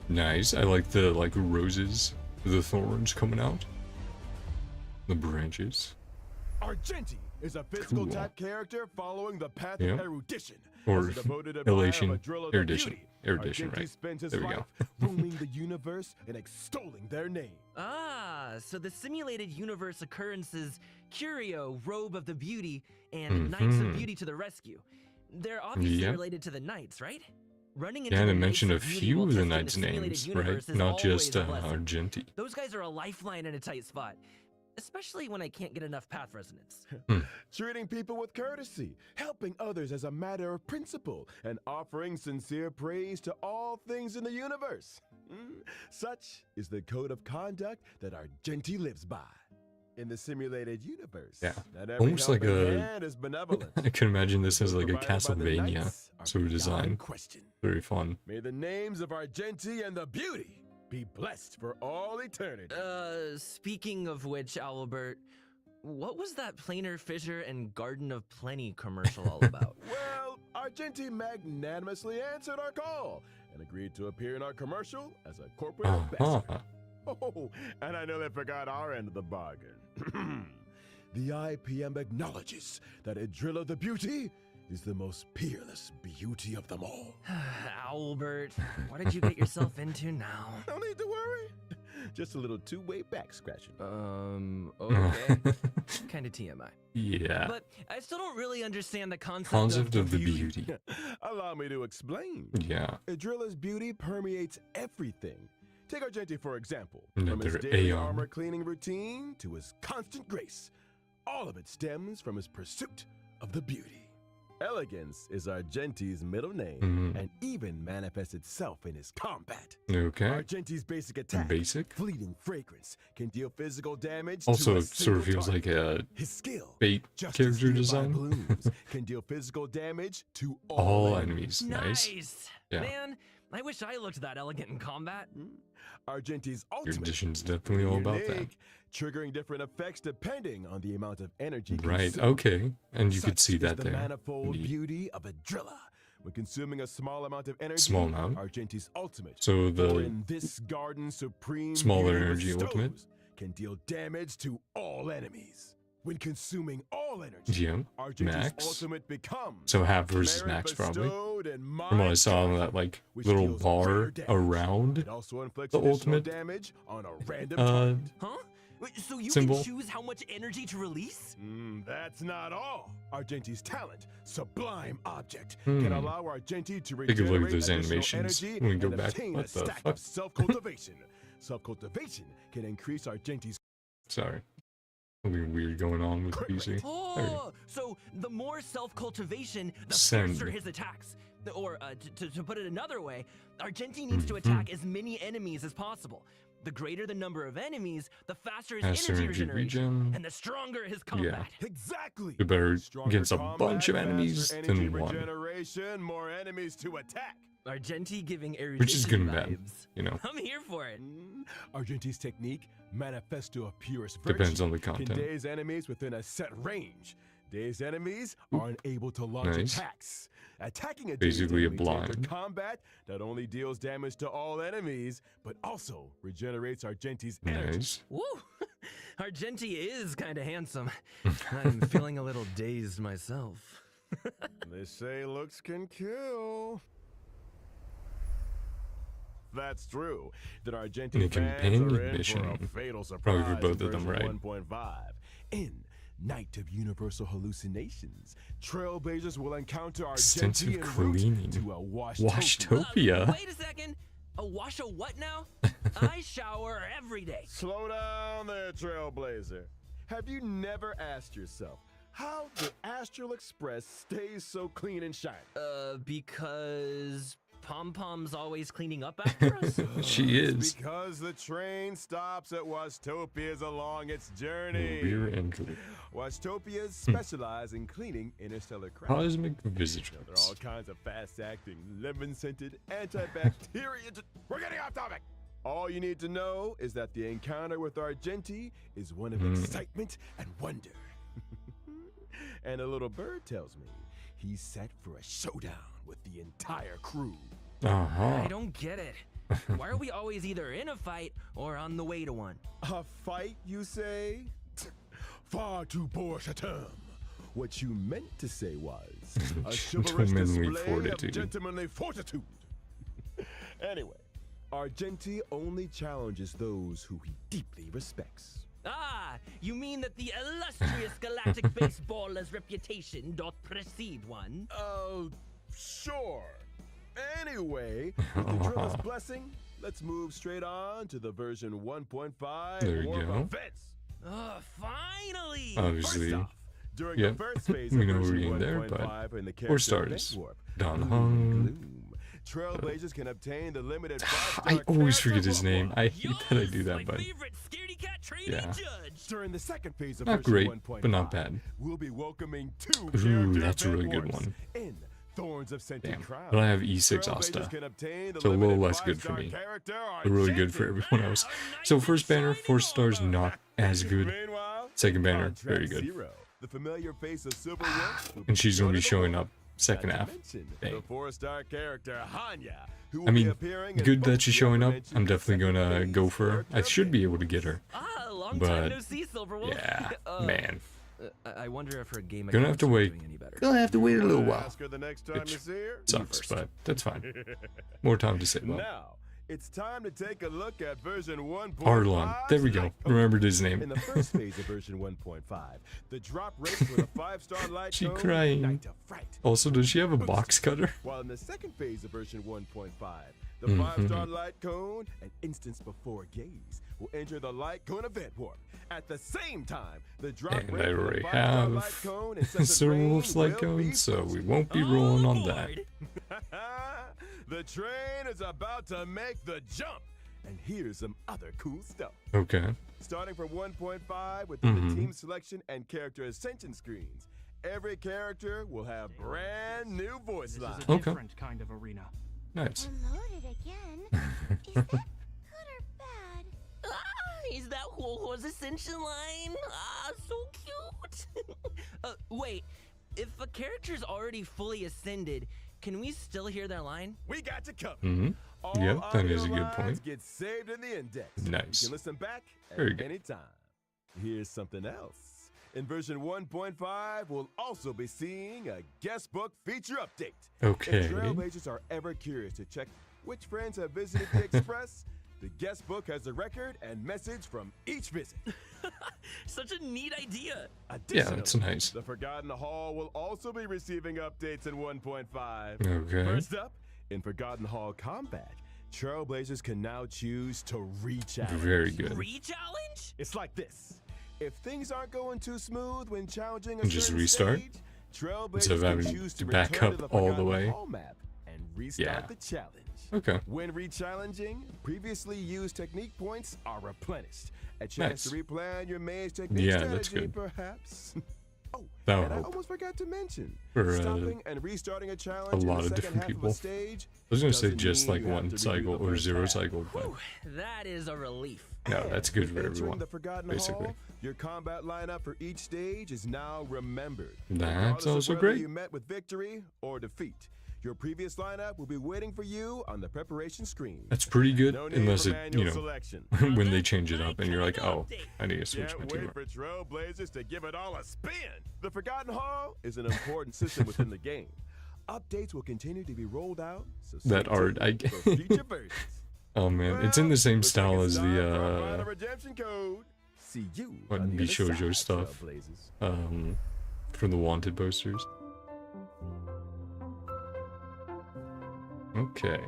nice. I like the roses, the thorns coming out, the branches, Argenti is a physical Cool. type character following the path Yeah. of erudition. or As a devoted admirer of elation, a drill of the erudition, beauty, erudition, Argenti right? spends his There we life go. roaming the universe and extolling their name. Ah, so the simulated universe occurrences Curio, Robe of the Beauty, and Knights of Mhm. Beauty to the rescue. They're obviously Yeah. related to the Knights, right? Running Yeah, and the I Knights mentioned a of Beauty few while of the testing knights' simulated names, universe right? is Not always just a blessing. Argenti. Those guys are a lifeline in a tight spot. especially when I can't get enough path resonance. Treating people with courtesy, helping others as a matter of principle, and offering sincere praise to all things in the universe. Such is the code of conduct that our Argenti lives by. In the simulated universe, Yeah, not every almost like helping a. hand is benevolent. I can imagine this as like a Provided by the Castlevania knights are sort of beyond design. question. Very fun. May the names of our Argenti and the beauty be blessed for all eternity. Speaking of which, Albert, what was that Planar Fissure and Garden of Plenty commercial all about? Well, Argenti magnanimously answered our call and agreed to appear in our commercial as a corporate ambassador. Oh, and I know they forgot our end of the bargain. The IPM acknowledges that Idrilla the Beauty is the most peerless beauty of them all. Albert, what did you get yourself into now? No need to worry. Just a little two-way back scratching. Okay. Kind of TMI. Yeah. But I still don't really understand the Concept of the beauty. Allow me to explain. Yeah. Idrilla's beauty permeates everything. Take Argenti, for example. No, From his they're daily Aeon. armor cleaning routine to his constant grace. All of it stems from his pursuit of the beauty. Elegance is Argenti's middle name and even manifests itself in his combat. Okay. Argenti's basic attack, Basic. fleeting fragrance, can deal physical damage Also, to a it sort of single feels like target. a His skill, bait just as character nearby design. blooms, can deal physical damage to All enemies. enemies. Nice. Yeah. Man, I wish I looked that elegant in combat. Argenti's Your ultimate edition's definitely all about that. unique, triggering different effects depending on the amount of energy Right. consumed. Okay. And you could Such see is that the there. manifold Neat. beauty of Idrilla. When consuming a small amount of energy, Small amount. Argenti's ultimate. So or the in this garden supreme smaller beauty energy bestows, ultimate? can deal damage to all enemies. When consuming all energy, GM Argenti's max. ultimate becomes So half versus merit max probably. bestowed in From what I saw on mind that like which little deals bar greater damage. around It also inflicts the additional ultimate, damage on a random uh, target. Huh? Wait, so you symbol. can choose how much energy to release? That's not all. Argenti's talent, Sublime Object, can allow Argenti to Take a look at regenerate those additional animations energy when we go and back. obtain What a the stack fuck? of self-cultivation. Self-cultivation can increase Argenti's Sorry. Something weird going on with Crit PC. rate. There you go. Oh, so the more self-cultivation, the Send. fiercer his attacks. Or, to put it another way, Argenti needs to attack as many enemies as possible. The greater the number of enemies, the faster his Faster energy energy regeneration, regen. and the stronger his combat. Exactly. You're better Stronger against a combat, bunch of faster enemies energy than one. regeneration, more enemies to attack. Argenti giving Which is good and erudition bad, vibes. you know. I'm here for it. Argenti's technique, Manifesto of Purest Virtue, Depends on the can content. daze enemies within a set range. Dazed enemies are unable to launch Nice. attacks. Attacking a dazed Basically a enemy to enter blind. combat not only deals damage to all enemies, but also regenerates Argenti's energy. Nice. Woo! Argenti is kind of handsome. I'm feeling a little dazed myself. They say looks can kill. That's true. That Argenti And a fans companion are in for a mission. fatal surprise. Probably for both in of them, version right? 1.5. In Night of Universal Hallucinations, Trailblazers will encounter Extensive Argenti en route cleaning. to a Washtopia. Wait a second. A wash a what now? I shower every day. Slow down there, Trailblazer. Have you never asked yourself how the Astral Express stays so clean and shiny? Because Pom Pom's always cleaning up after us? She It's is. because the train stops at Wastopias along its journey. Rear entry. Wastopias specialize in cleaning interstellar craft. Cosmic There are visitors. all kinds of fast-acting, lemon-scented, antibacterial... We're getting off topic! All you need to know is that the encounter with Argenti is one of excitement and wonder. And a little bird tells me he's set for a showdown with the entire crew. Uh-huh. I don't get it. Why are we always either in a fight or on the way to one? A fight, you say? Far too poor a term. What you meant to say was a chivalrous Gentlemanly display fortitude. of gentlemanly fortitude. Anyway, Argenti only challenges those who he deeply respects. Ah, you mean that the illustrious galactic baseballer's reputation doth precede one? Sure. Anyway, with the Drilla's blessing, let's move straight on to the version 1.5 There you War of go. Events. Finally! Obviously, First off, during yeah, the first phase we of know we're version getting there, 1.5 but in the 4 character stars. event warp, Don Bloom Hung. Gloom, Trailblazers can obtain the limited 5-star I always character forget his warp name. warp. I hate that I do Yes, that, my but favorite scaredy cat training yeah. judge. During the second phase of Not version great, 1.5, but not bad. we'll be welcoming 2 Ooh, character that's a event really good warps one. in Thorns of Scented Damn. Crown. But I have E6 Trailblazers Asta. can obtain the So a little limited less good for 5-star me. character But really good for Argenti. everyone else. So first banner, 4 stars, not as good. Meanwhile, Second banner, on track very good. 0, the familiar face of Silverwood will And she's going to be joining showing the up second Not to half. mention Dang. the 4-star character Hanya, who I will be mean, appearing in good both that she's the showing up. aforementioned I'm definitely second gonna phase go for her. I character should be event. able to get her. Long But, time no see, Silverwolf. Yeah, Uh, man. I wonder if her game Gonna have to accounts are wait. doing any better. Gonna have to wait a little Wanna while. Ask her the next time Which you see her? sucks, but that's fine. More time to save up. Now, it's time to take a look at version 1.5. Arlon. There we go. Light Coat. Remembered his In name. the first phase of version 1.5, the drop rate for the 5-star light She cone crying. ignite to fright. Also, does she have a box cutter? While in the second phase of version 1.5, the Mm-hmm. 5-star light cone, an instance before gaze, will enter the light cone event warp. At the same time, the drop And rate I for the already 5-star light have cone incessant Silverwolf's rain light will be cone, so we boosted. won't be rolling on that. Board. The train is about to make the jump. And here's some other cool stuff. Okay. Starting from 1.5 with Mhm. the team selection and character ascension screens, every character will have brand new voice lines. a Okay. different kind of arena. Nice. Unloaded again? Is that good or bad? Is that Huohuo's ascension line? So cute. Wait. If a character's already fully ascended, can we still hear their line? We got you covered. Mm-hmm. All Yep, that audio is a good lines point. Get saved in the index. Nice. You can listen back at Very good. any time. Here's something else. In version 1.5, we'll also be seeing a guest book feature update. Okay. If Trailblazers are ever curious to check which friends have visited the Express, the guest book has a record and message from each visit. Such a neat idea. Yeah, that's Additionally, nice. The Forgotten Hall will also be receiving updates in 1.5. Okay. First up, in Forgotten Hall Combat, Trailblazers can now choose to re-challenge. Very good. Re-challenge? It's like this. If things aren't going too smooth when challenging a And just certain restart? stage, Trailblazers Instead of can having choose to to back return up to the all the Forgotten way. Hall map and restart Yeah. the challenge. Okay. When re-challenging, previously used technique points are replenished. A chance to Nice. replan your maze technique Yeah, that's strategy, good. perhaps. Oh, That'll and I help. almost forgot to mention, For, stopping and restarting a challenge lot in the of second different half people. of a stage I was gonna say doesn't just mean like you have one to redo cycle the or first 0 half. cycle, but Whew, that is a relief. no, that's good for Entering everyone. the Forgotten basically. Hall, your combat lineup for each stage is now remembered. That's Regardless of also whether great. You met with victory or defeat. Your previous lineup will be waiting for you on the preparation screen. That's pretty good, No need unless for it, manual you know, selection. when they change it up and you're like, oh, I need to switch my Can't team wait up. for Trailblazers to give it all a spin. The Forgotten Hall is an important system within the game. Updates will continue to be rolled out. So stay That art, tuned I- for future versions. Oh man, it's in the same Looks like style it's as time for our final the redemption code. See you what, on the other Bishojo side, stuff. Trailblazers. From the Wanted posters. Okay.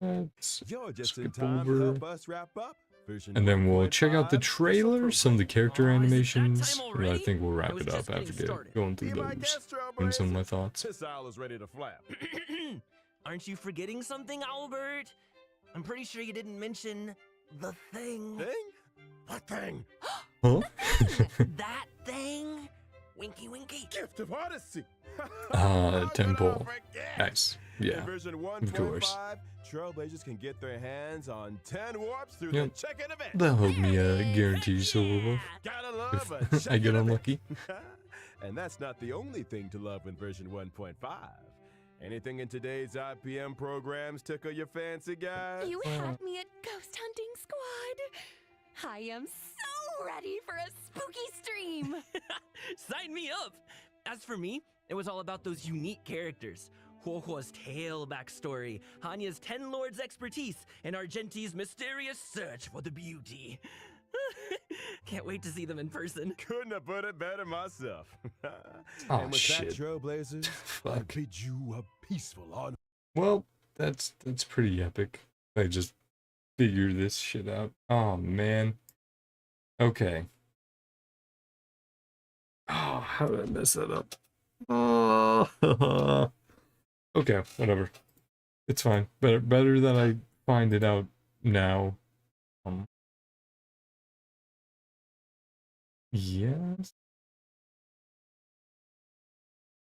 Let's You're just in skip time to over. help us wrap up. Version And then we'll check out the 1.5 trailer, some of the character Aw, is it that animations, time and I already? think we'll I wrap was it up just getting after started. going through Be my those guest, and some of my Trailblazers. thoughts. This aisle is ready to flap. Aren't you forgetting something, Albert? I'm pretty sure you didn't mention the thing. Thing? What thing? Huh? That thing? Winky winky. Gift of Odyssey. Temple. Forget. Nice. In Yeah. version of course. 1.5, Trailblazers can get their hands on 10 warps through Yep. the check-in event. That'll help me guarantee Silverwolf Gotta love if a I check-in get event. unlucky. And that's not the only thing to love in version 1.5. Anything in today's IPM programs tickle your fancy, guys? You had me at Ghost Hunting Squad. I am so ready for a spooky stream. Sign me up! As for me, it was all about those unique characters. Huohuo's tale backstory, Hanya's 10 Lords expertise, and Argenti's mysterious search for the beauty. Can't wait to see them in person. Couldn't have put it better myself. Aw, and with shit. that, Trailblazers, I Fuck. bid you a peaceful on. Well, that's pretty epic. I just figure this shit out. Oh, man. Okay. Oh, how did I mess that up? Oh. Okay, whatever. It's fine. Better that I find it out now. Yes.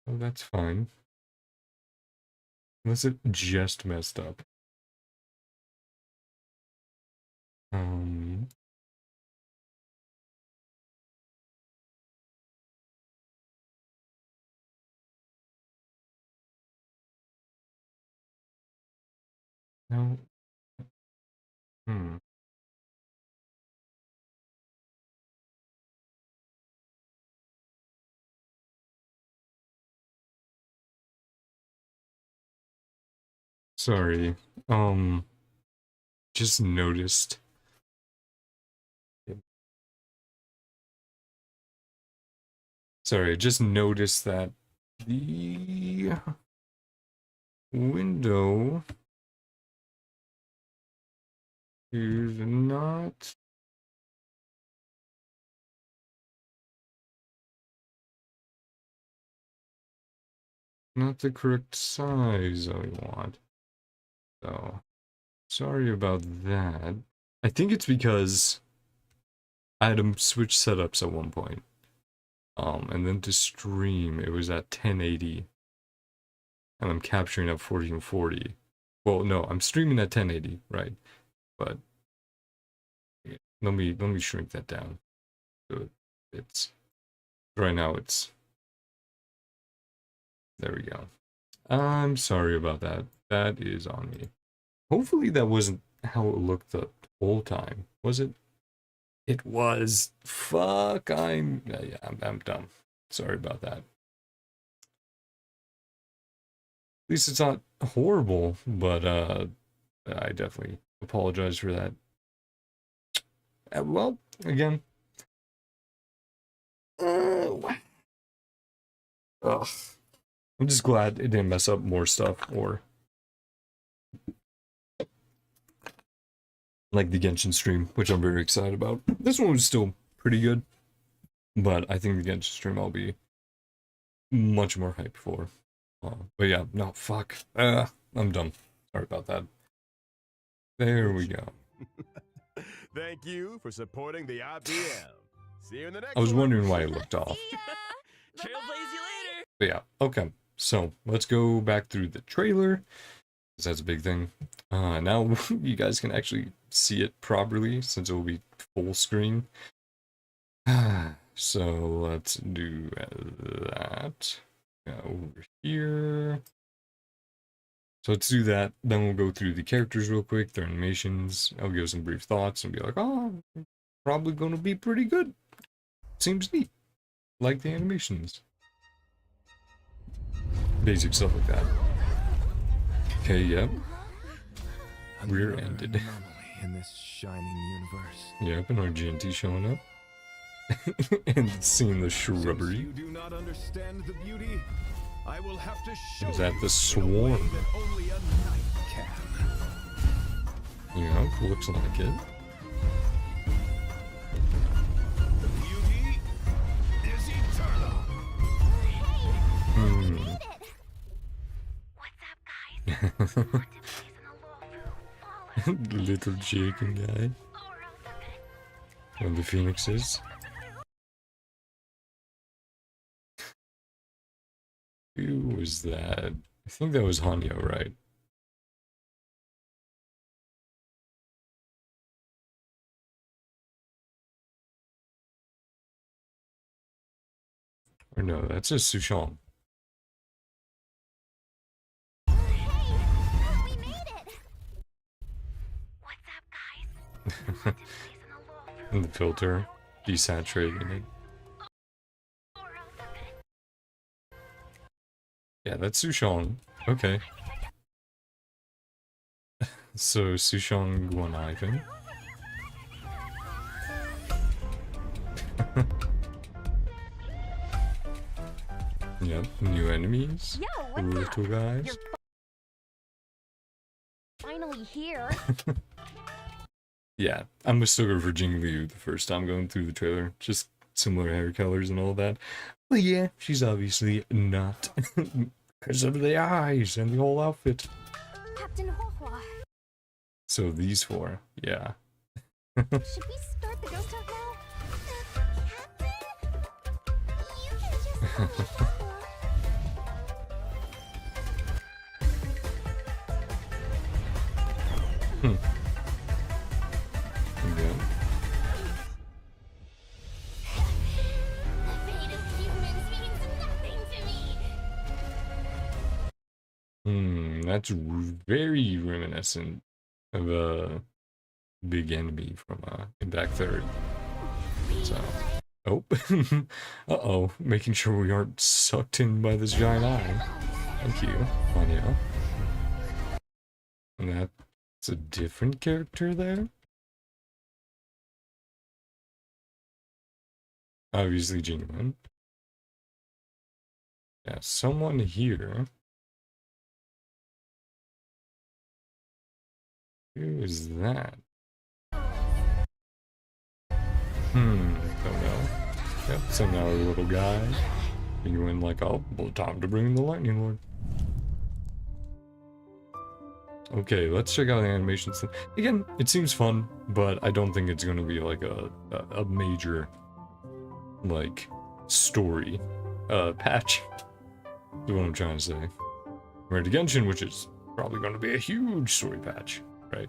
Oh, that's fine. Unless it just messed up. No. Hmm. Sorry. Just noticed. Sorry, I just noticed that the window is not the correct size I want. So, sorry about that. I think it's because I had to switch setups at one point. And then to stream, it was at 1080. And I'm capturing at 1440. Well, no, I'm streaming at 1080, right? But yeah, let me shrink that down. So it's right now it's there we go. I'm sorry about that. That is on me. Hopefully that wasn't how it looked the whole time. Was it? It was. Fuck, I'm dumb. Sorry about that. At least it's not horrible, but I definitely apologize for that. Well, again. Ugh. I'm just glad it didn't mess up more stuff or like the Genshin stream, which I'm very excited about. This one was still pretty good, but I think the Genshin stream I'll be much more hyped for. But yeah, no, fuck. I'm done. Sorry about that. There we go. Thank you for supporting the IPL. See you in the next I was one. wondering why it looked off. Trail plays you later. But yeah, okay. So let's go back through the trailer, because that's a big thing. Now you guys can actually see it properly, since it will be full screen. So let's do that. Over here. So let's do that. Then we'll go through the characters real quick, their animations. I'll give some brief thoughts and be like, oh, probably going to be pretty good. Seems neat. Like the animations. Basic stuff like that. Okay, yep. Rear-ended. In this shining universe. Yep, and our GNT showing up. And seeing the shrubbery. Since you do not understand the beauty, I will have to show Is that the you swarm? in a way that only a knight can. Yeah, looks like it. The beauty is eternal. Hey, we made it! What's up, guys? Want to blaze in a lawful baller? Little chicken guy. Or else I'm gonna And the phoenixes. Who was that? I think that was Hanyo, right? Or no, that's a Sushong. we made it! What's up, guys? Want to blaze in a lawful And the filter desaturating it. or else I'm gonna Yeah, that's Sushong. Okay. So Sushong Guanaifen. Yep, new enemies. Yo, what's up? Little guys. You're finally here. Yeah, I'm a sucker for Jing Liu the first time going through the trailer. Just similar hair colors and all that. But yeah, she's obviously not. Because of the eyes and the whole outfit. Captain Huohua, So these four, yeah. should we start the ghost hunt now? Captain? You can just call me Huohua. Yeah. The fate of humans means nothing to me. That's very reminiscent of a big enemy from Impact 3rd. So, oh, uh-oh, making sure we aren't sucked in by this giant eye. Thank you, Anya. And that's a different character there? Obviously genuine. Yeah, someone here. Who is that? Don't know. Yep, so now our little guy. You win like, oh, well, time to bring the Lightning Lord. Okay, let's check out the animations. Again, it seems fun, but I don't think it's going to be like a major, like, story patch. Is what I'm trying to say. Compared to Genshin, which is probably going to be a huge story patch, right?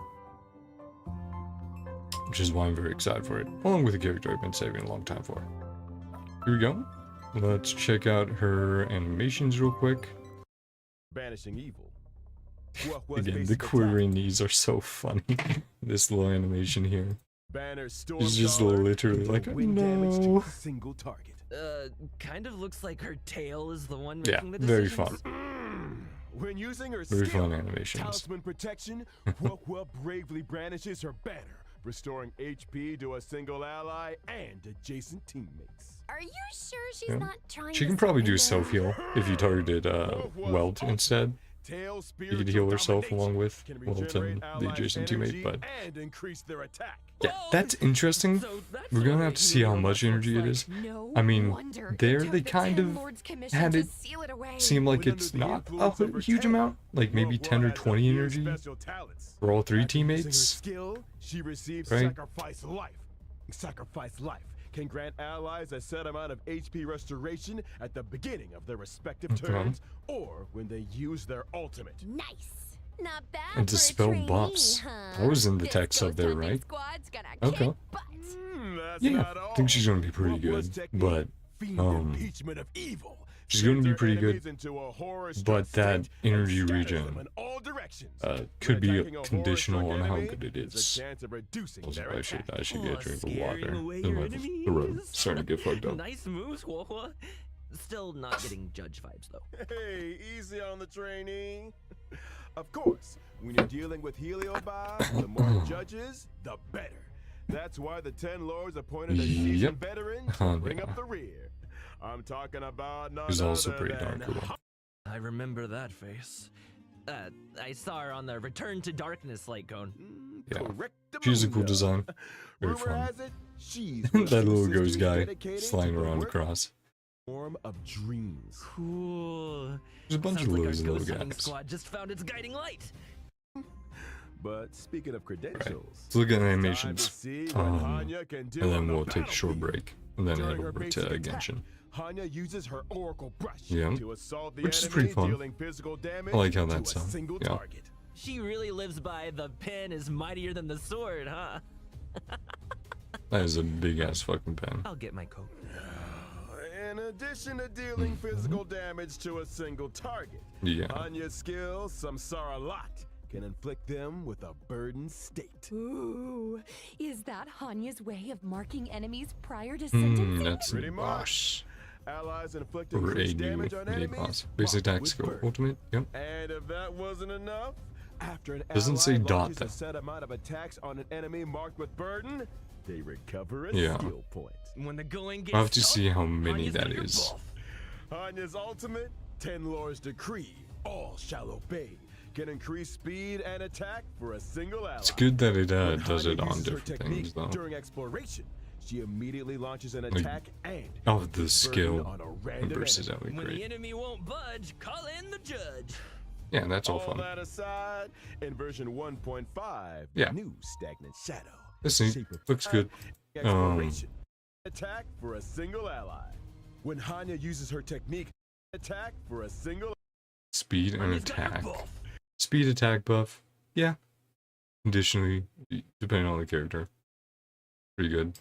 Which is why I'm very excited for it, along with a character I've been saving a long time for. Here we go. Let's check out her animations real quick. Banishing evil. Again, the quivering knees are so funny. This little animation here. It's just literally like, no. Single target. Kind of looks like her tail is the one Yeah, making the very decisions. fun. When using her Very skill, fun animations. Talisman Protection, Huohua bravely brandishes her banner, restoring HP to a single ally and adjacent teammates. Are you sure she's Yeah. not trying She to can probably do surrender? self-heal if you targeted Welt instead. Tail You could heal herself along with Welt and the adjacent teammate, but and increase their attack. yeah, that's interesting. So that's We're gonna what have to a see how hero much looks energy it like. is. No I mean, wonder it there took they the kind 10 of Lords Commission had to it seal it away. seem like When it's under the not influence of a her huge tail, amount, like maybe 10 or Huohua has 20 a few energy special talents. for all three After using her teammates. skill, she receives right? sacrifice life. Sacrifice life can grant allies a set amount of HP restoration at the beginning of their respective turns, or when they use their ultimate. Nice. Not bad And to for a spell trainee, buffs. huh? That was in the This text up ghost there, hunting right? Squad's gonna Okay. kick butt. That's Yeah, not I think she's all. gonna be pretty Huohua's good, technique, but, fiend impeachment of evil, she's gonna be turns pretty enemies good, into a horror-struck but that state energy and scatters regen, them in all directions. could be Attacking a conditional on horror-struck how enemy good it is a is. chance of reducing Also, their I should attack. get a drink of scaring water. away And your my throat enemies. starting to get fucked up. Nice moves, Huohua. Still not getting judge vibes though. Hey, easy on the trainee. Of course, when you're dealing with Heliobab, the more judges, the better. That's why the 10 lords appointed a seasoned Yep. veteran to Oh, bring yeah. up the rear. I'm talking about none He's also other pretty darn than cool. I remember that face. I saw her on the Return to Darkness light cone. Yeah. Correctamundo. She's a cool design. Very Rumor fun. has it, she's That one of the little ghost sisters guy dedicated to flying the around work across. form of dreams. Cool. There's a bunch Sounds of like those our little ghost hunting guys. squad just found its guiding light. But speaking of credentials, Let's look at time to animations. see what Um, Hanya can do And on then the we'll take a short battlefield. break. And then head During her over basic to attack, Genshin. Hanya uses her Oracle Brush Yeah. to assault the Which is enemy, pretty fun. dealing physical damage I like how to that's a single yeah. target. She really lives by the pen is mightier than the sword, huh? That is a big ass fucking pen. I'll get my coat. In addition to dealing Mm-hmm. physical damage to a single target, Yeah. Hanya's skill, Samsara Lot, can inflict them with a burdened state. Ooh, is that Hanya's way of marking enemies prior to sentencing? That's Pretty much. boss. Allies inflict Or a increased new damage on enemies. boss. Basic marked attack with skill. burden. Ultimate. Yep. And if that wasn't enough, after an Doesn't ally say dot, launches though. a set amount of attacks on an enemy marked with burden, they recover a Yeah. skill point. When the going gets I'll have to tough, see how many Hanya's that got your is. buff. Hanya's ultimate, 10 Lords Decree, all shall obey, can increase speed and attack for a single ally. It's good that it When does Hanya it on uses her different technique things, though. during exploration, she immediately launches an Like, attack and oh, the inflicts skill burden on a random versus enemy. that would be When the great. enemy won't budge, call in the judge. Yeah, that's all All fun. that aside, in version 1.5, Yeah. new stagnant shadow. This neat. Shape of Looks time, good. Exploration. Attack for a single ally. When Hanya uses her technique, attack for a single Speed and Hanya's got your attack. buff. Speed attack buff. Yeah. Additionally, depending on the character. Pretty good.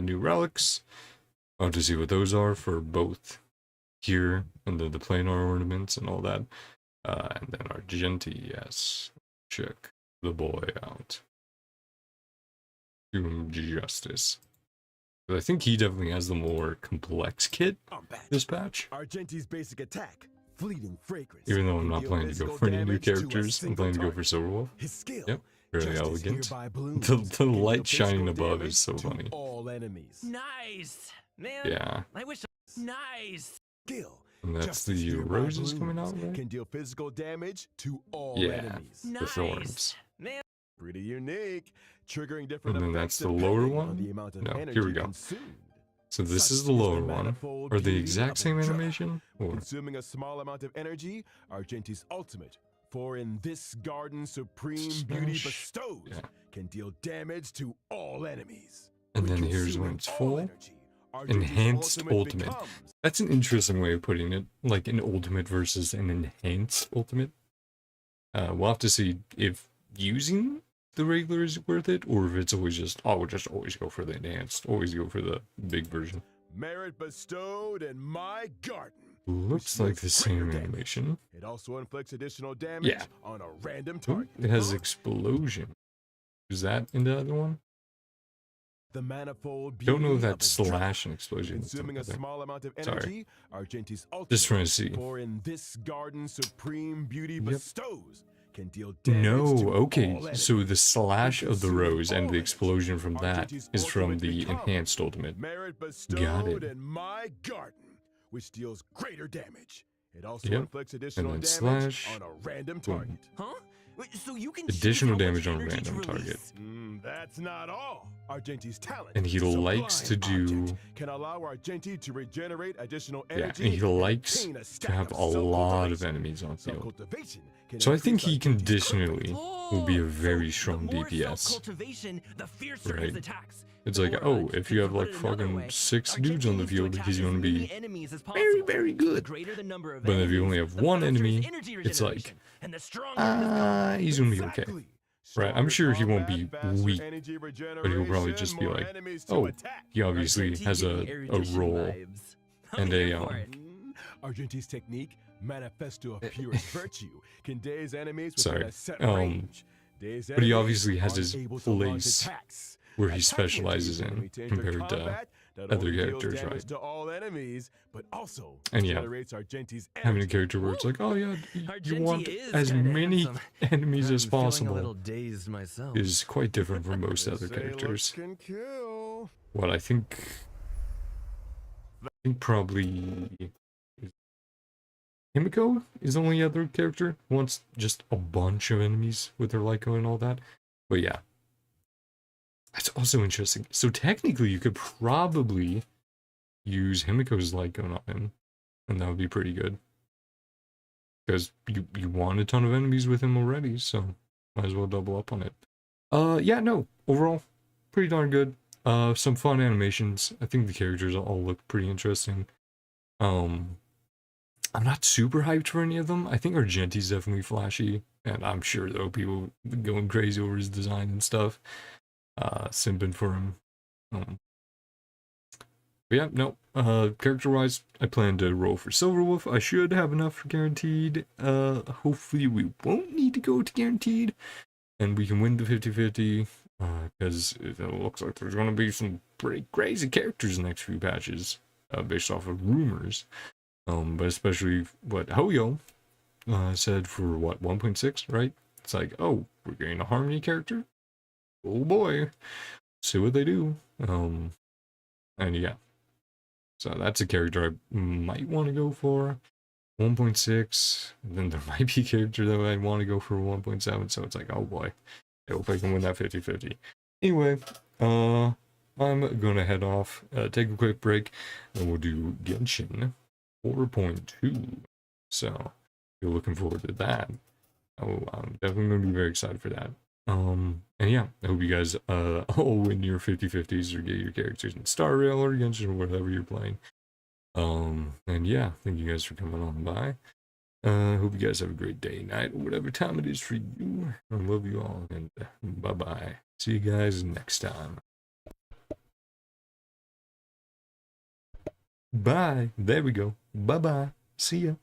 New relics. I'll have to see what those are for both here and then the planar ornaments and all that. And then Argenti, yes. Check the boy out. Do him justice. But I think he definitely has the more complex kit combat. this patch. Argenti's basic attack, fleeting fragrance. Even though I'm can not deal planning to go physical for any new damage to a characters, I'm single planning to go for target. Silverwolf. His skill, Yep, very just as elegant. nearby balloons, The can deal light shining physical above damage is so to funny. all enemies. Nice, man. Yeah, I wish. Nice. Skill, and that's just as the nearby roses coming balloons, out, right? can deal physical damage to all Yeah. enemies. The Nice. thorns. Man. Pretty unique, triggering different And then effects that's the lower depending one? on the amount of No, here energy we go. consumed. So this Such is the is the lower one. manifold Are they beauty exact of same Ultra. animation? Or Consuming a small amount of energy, Argenti's ultimate, for in this garden supreme beauty Smash. bestows, Yeah. can deal damage to all enemies. And When then here's when consuming it's all full. energy, Argenti's Enhanced ultimate. becomes That's an interesting way of putting it. Like an ultimate versus an enhanced ultimate. We'll have to see if using the regular is worth it, or if it's always just, oh, we'll just always go for the enhanced. Always go for the big version. merit bestowed in my garden. Looks which like the deals same greater damage. animation. It also inflicts additional damage Yeah. on a random Ooh, target. it has explosion. Is that in the other one? The manifold beauty Don't know if of that's the drop. slash and explosion. Consuming a small amount of Sorry. energy, Argenti's ultimate, Just trying to see. for in this garden supreme beauty Yep. bestows, can deal damage No, to okay. all So the slash of the Consuming rose and all the energy, explosion from that Argenti's is from ultimate the becomes enhanced ultimate. merit Got bestowed it. in my garden, which deals greater damage. It also Yep. inflicts additional then damage slash. on a random Boom. target. Huh? Wait, so you can choose Additional how much damage on energy to random target. release? That's not all. Argenti's talent. And he Sublime likes to do- Object, can allow Argenti to regenerate additional Yeah, energy. and he likes obtain a to stack have of a lot of self-cultivation. enemies on field. Self-cultivation can So I think increase he Argenti's conditionally will be a Oh, very so strong the more DPS. self-cultivation, the fiercer Right. his attacks. It's like, Or, oh, if you have to like put it another fucking way, 6 Argenti dudes on the needs to field, attack he's as gonna many be enemies as very, possible. very The good. greater the number of But if you enemies, only have the one faster his enemy, energy it's like, regeneration, and the stronger his combo. he's gonna be okay. Exactly. Right, I'm Stronger sure he won't be combat, faster weak, energy but he'll probably regeneration, just be more like, enemies to oh, attack. he obviously Argenti has gave me a erudition role vibes. I'm and here a, for it. Argenti's technique, manifesto of purest virtue, can daze enemies within Sorry, a set um, range. Dazed but he enemies obviously has are his able to launch place attacks. where he Attacking specializes enemy in to enter compared to combat that other only deals characters, damage right? to all enemies, but also And yeah, generates Argenti's having a energy. character where it's like, oh yeah, you Argenti want is as kinda many handsome. enemies as I'm feeling a possible little dazed myself. is quite different from most other Say looks characters. can kill. What I think probably Himiko is the only other character who wants just a bunch of enemies with her Lyco and all that. But yeah, that's also interesting. So technically, you could probably use Himiko's Lyco on him, and that would be pretty good. Because you want a ton of enemies with him already, so might as well double up on it. Yeah, no, overall, pretty darn good. Some fun animations. I think the characters all look pretty interesting. I'm not super hyped for any of them. I think Argenti's definitely flashy, and I'm sure though people going crazy over his design and stuff. Simping for him. But yeah, no. Character-wise, I plan to roll for Silverwolf. I should have enough for guaranteed. Hopefully we won't need to go to guaranteed, and we can win the 50-50. Because it looks like there's going to be some pretty crazy characters in the next few patches, based off of rumors. But especially what Hoyo said for what 1.6, right? It's like, oh, we're getting a Harmony character. Oh boy, see what they do. And yeah, so that's a character I might want to go for. 1.6, and then there might be a character that I'd want to go for 1.7, so it's like, oh boy, I hope I can win that 50-50. Anyway, I'm gonna head off, take a quick break, and we'll do Genshin 4.2. So, if you're looking forward to that, I'm definitely gonna be very excited for that. And yeah, I hope you guys all win your 50-50s or get your characters in Star Rail or Genshin or whatever you're playing. And yeah, thank you guys for coming on by. Hope you guys have a great day, night, or whatever time it is for you. I love you all, and bye-bye. See you guys next time. Bye. There we go. Bye-bye. See ya.